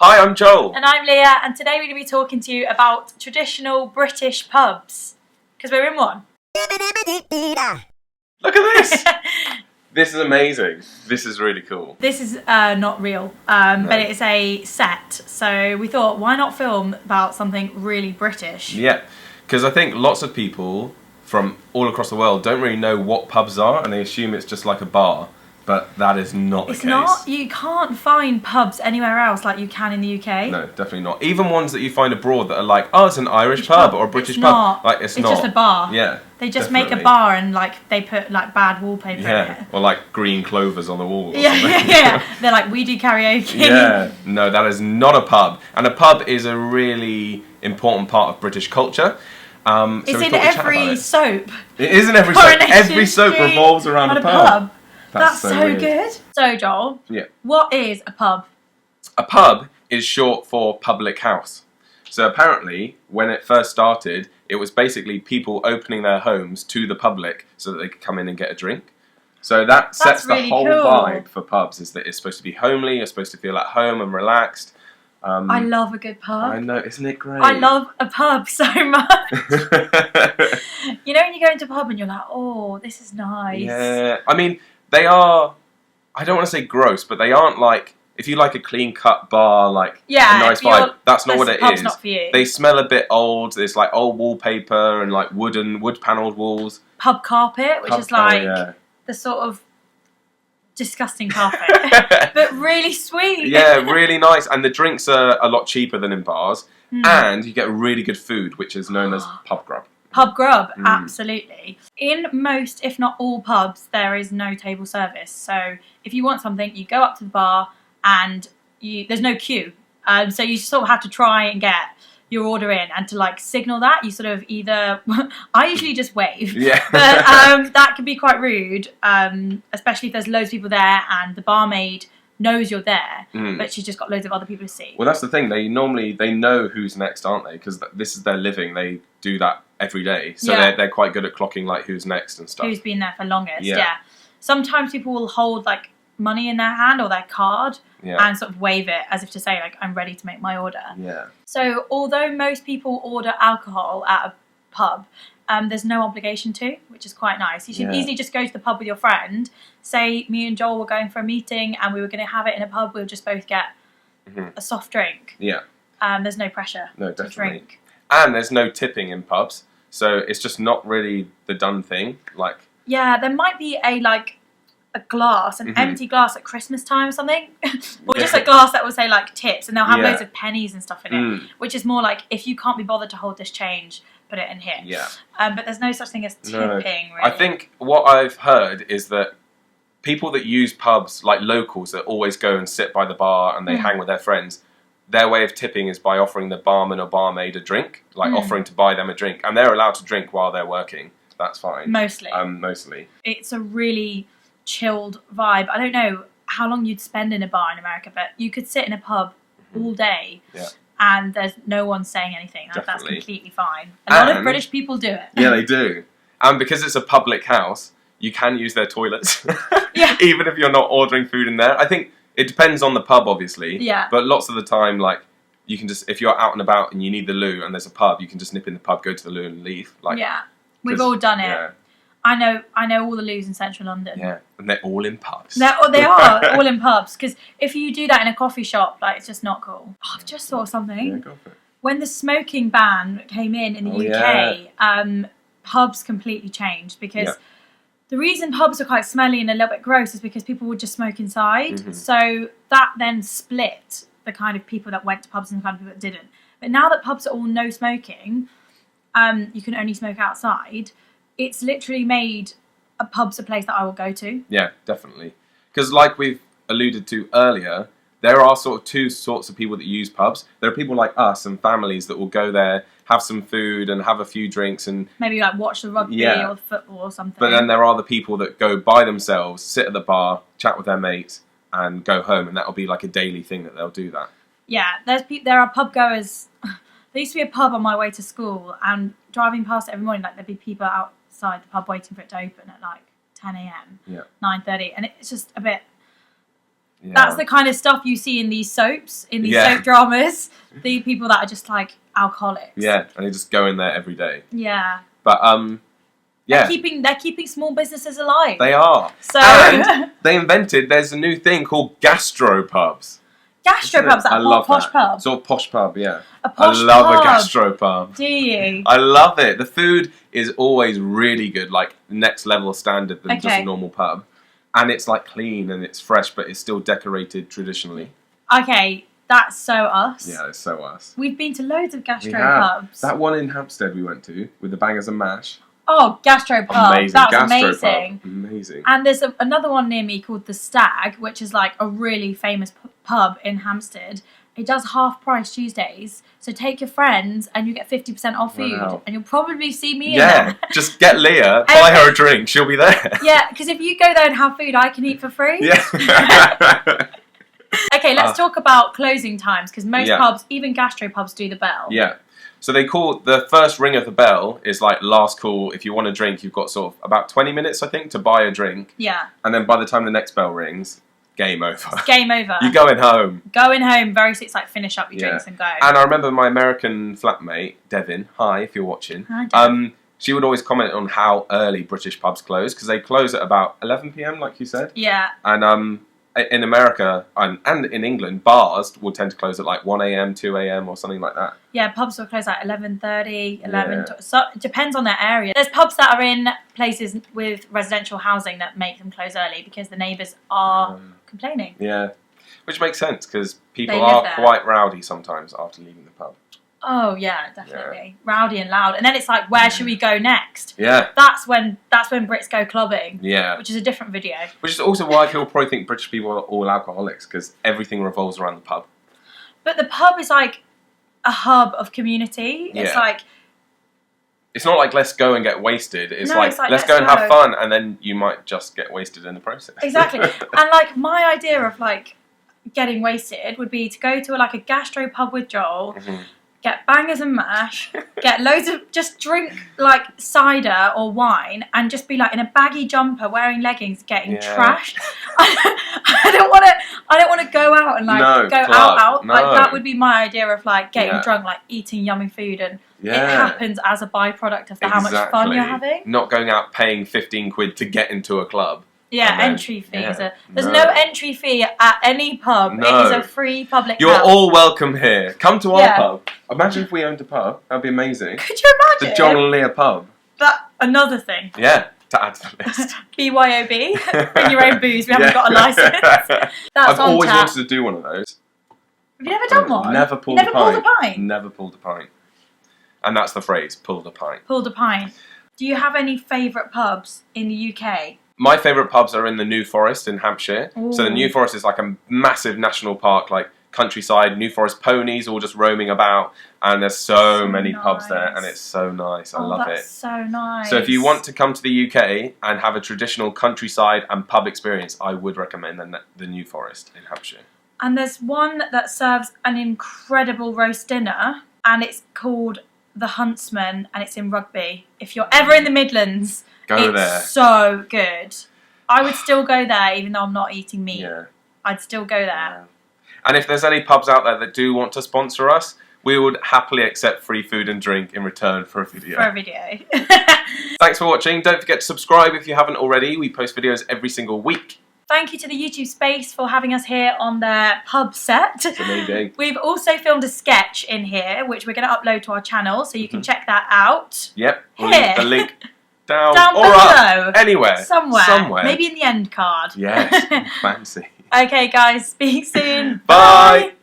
Hi, I'm Joel. And I'm Leah, and today we're going to be talking to you about traditional British pubs, because we're in one. Look at this! This is amazing. This is really cool. This is not real, but it's a set, so we thought, why not film about something really British? Yeah, because I think lots of people from all across the world don't really know what pubs are, and they assume it's just like a bar. But that is not the case. It's not. You can't find pubs anywhere else like you can in the UK. No, definitely not. Even ones that you find abroad that are like, oh, it's an Irish pub or a British pub. Like, it's not. It's just a bar. Yeah. They just make a bar and like they put like bad wallpaper in it. Or like green clovers on the wall or something. Yeah. They're like, we do karaoke. Yeah. No, that is not a pub. And a pub is a really important part of British culture. It's in every soap. It is in every soap. Every soap revolves around a pub. That's so good. So, Joel, what is a pub? A pub is short for public house. So apparently, when it first started, it was basically people opening their homes to the public so that they could come in and get a drink. So that sets the whole vibe for pubs, is that it's supposed to be homely, you're supposed to feel at home and relaxed. I love a good pub. I know, isn't it great? I love a pub so much. You know when you go into a pub and you're like, oh, this is nice. Yeah, I mean, they are, I don't want to say gross, but they aren't like, if you like a clean-cut bar, like a nice vibe, that's not what it is. Not for you. They smell a bit old, there's like old wallpaper and like wood-panelled walls. Pub carpet, which is like the sort of disgusting carpet, but really sweet. Yeah, really nice. And the drinks are a lot cheaper than in bars, and you get really good food, which is known as pub grub. Pub grub, absolutely. In most, if not all pubs, there is no table service. So if you want something, you go up to the bar and there's no queue. So you sort of have to try and get your order in, and to like signal that, you sort of either, I usually just wave, but that can be quite rude, especially if there's loads of people there and the barmaid knows you're there, but she's just got loads of other people to see. Well, that's the thing. They know who's next, aren't they? Because this is their living. They do that every day, so they're quite good at clocking like who's next and stuff. Who's been there for longest? Yeah. Sometimes people will hold like money in their hand or their card and sort of wave it as if to say like, I'm ready to make my order. Yeah. So although most people order alcohol at a pub, there's no obligation to, which is quite nice. You should easily just go to the pub with your friend. Say me and Joel were going for a meeting and we were going to have it in a pub. We'll just both get a soft drink. Yeah. There's no pressure to drink. And there's no tipping in pubs, so it's just not really the done thing. Like, yeah, there might be a glass, an empty glass at Christmas time or something, or just a glass that will say like tips, and they'll have loads of pennies and stuff in it, which is more like, if you can't be bothered to hold this change, put it in here. Yeah. But there's no such thing as tipping, really. I think what I've heard is that people that use pubs, like locals that always go and sit by the bar and they hang with their friends, their way of tipping is by offering the barman or barmaid a drink, like offering to buy them a drink, and they're allowed to drink while they're working. That's fine. Mostly. Mostly. It's a really chilled vibe. I don't know how long you'd spend in a bar in America, but you could sit in a pub all day and there's no one saying anything. That's completely fine. A lot of British people do it. Yeah, they do. And because it's a public house, you can use their toilets. Even if you're not ordering food in there. I think it depends on the pub, obviously. Yeah. But lots of the time, like, you can just, if you're out and about and you need the loo and there's a pub, you can just nip in the pub, go to the loo and leave. Like, we've all done it. Yeah. I know all the loos in central London. Yeah, and they're all in pubs. They are all in pubs, because if you do that in a coffee shop, like, it's just not cool. Oh, I've just thought of something. Yeah, go for it. When the smoking ban came in the UK, pubs completely changed, because the reason pubs are quite smelly and a little bit gross is because people would just smoke inside. So that then split the kind of people that went to pubs and the kind of people that didn't. But now that pubs are all no smoking, you can only smoke outside. It's literally made pubs a place that I will go to. Yeah, definitely. Because like we've alluded to earlier, there are sort of two sorts of people that use pubs. There are people like us and families that will go there, have some food and have a few drinks and maybe like watch the rugby or the football or something. But then there are the people that go by themselves, sit at the bar, chat with their mates and go home, and that'll be like a daily thing that they'll do that. Yeah, there are pub goers. There used to be a pub on my way to school, and driving past it every morning, like, there'd be people outside the pub waiting for it to open at like 10 a.m, 9:30, and it's just a bit Yeah. That's the kind of stuff you see in these soaps, in these soap dramas. The people that are just like alcoholics. Yeah, and they just go in there every day. Yeah. But yeah, they're keeping small businesses alive. they are. So And there's a new thing called gastropubs. Gastropubs, I love posh that. pub. Sort of posh pub, yeah. A posh I love pub. a gastropub. Do you? I love it. The food is always really good, like next level standard than just a normal pub. And it's like clean and it's fresh, but it's still decorated traditionally. Okay, that's so us. Yeah, it's so us. We've been to loads of We have. gastropubs. That one in Hampstead we went to with the bangers and mash. Oh, Gastropub. Amazing. That was Gastropub. amazing. Amazing. And there's another one near me called The Stag, which is like a really famous pub in Hampstead. It does half price Tuesdays, so take your friends and you get 50% off food, and you'll probably see me in there. Just get Leah, buy her a drink, she'll be there. Yeah, because if you go there and have food, I can eat for free. Yeah. Okay, let's talk about closing times, because most pubs, even gastropubs, do the bell. Yeah. So they call the first ring of the bell is like last call. If you want a drink, you've got sort of about 20 minutes, I think, to buy a drink. Yeah. And then by the time the next bell rings, game over. It's game over. You're going home. Going home, it's like finish up your drinks and go. And I remember my American flatmate, Devin, hi if you're watching. Hi, Devin. She would always comment on how early British pubs close, because they close at about 11 p.m, like you said. Yeah. And in America and in England, bars will tend to close at like 1 a.m, 2 a.m, or something like that. Yeah, pubs will close at 11:30, 11. So it depends on their area. There's pubs that are in places with residential housing that make them close early because the neighbours are complaining. Yeah, which makes sense because people are quite rowdy sometimes after leaving the pub. Oh yeah, definitely rowdy and loud. And then it's like, where should we go next? Yeah, that's when Brits go clubbing. Yeah, which is a different video. Which is also why people probably think British people are all alcoholics, because everything revolves around the pub. But the pub is like a hub of community. It's like, it's not like let's go and get wasted. It's like let's go and have fun, and then you might just get wasted in the process. Exactly. And like my idea of like getting wasted would be to go to like a gastro pub with Joel. Get bangers and mash, get loads of, just drink like cider or wine and just be like in a baggy jumper wearing leggings getting trashed. I don't want to go out and like go out. No. Like that would be my idea of like getting drunk, like eating yummy food, and it happens as a byproduct of how much fun you're having. Not going out paying 15 quid to get into a club. Yeah, entry fees. There's no entry fee at any pub. No. It is a free public You're house. all welcome here. Come to our pub. Imagine if we owned a pub. That'd be amazing. Could you imagine? The John and Leah pub. Another thing. Yeah, to add to the list. BYOB. Bring your own booze. We haven't got a licence. I've always wanted to do one of those. Have you never done one? Never pulled a pint. Never pulled a pint. And that's the phrase, pulled a pint. Pulled a pint. Do you have any favourite pubs in the UK? My favourite pubs are in the New Forest in Hampshire. Ooh. So the New Forest is like a massive national park, like countryside, New Forest ponies all just roaming about, and there's so many pubs there, and it's so nice. I love it. That's so nice. So if you want to come to the UK and have a traditional countryside and pub experience, I would recommend the New Forest in Hampshire. And there's one that serves an incredible roast dinner, and it's called The Huntsman, and it's in Rugby. If you're ever in the Midlands, it's so good. I would still go there even though I'm not eating meat. Yeah. I'd still go there. Yeah. And if there's any pubs out there that do want to sponsor us, we would happily accept free food and drink in return for a video. Thanks for watching. Don't forget to subscribe if you haven't already. We post videos every single week. Thank you to the YouTube Space for having us here on their pub set. It's amazing. We've also filmed a sketch in here, which we're going to upload to our channel, so you can check that out. Yep. We'll leave the link down or below. Up. Anywhere. Somewhere. Maybe in the end card. Yes. Fancy. Okay, guys. Speak soon. Bye.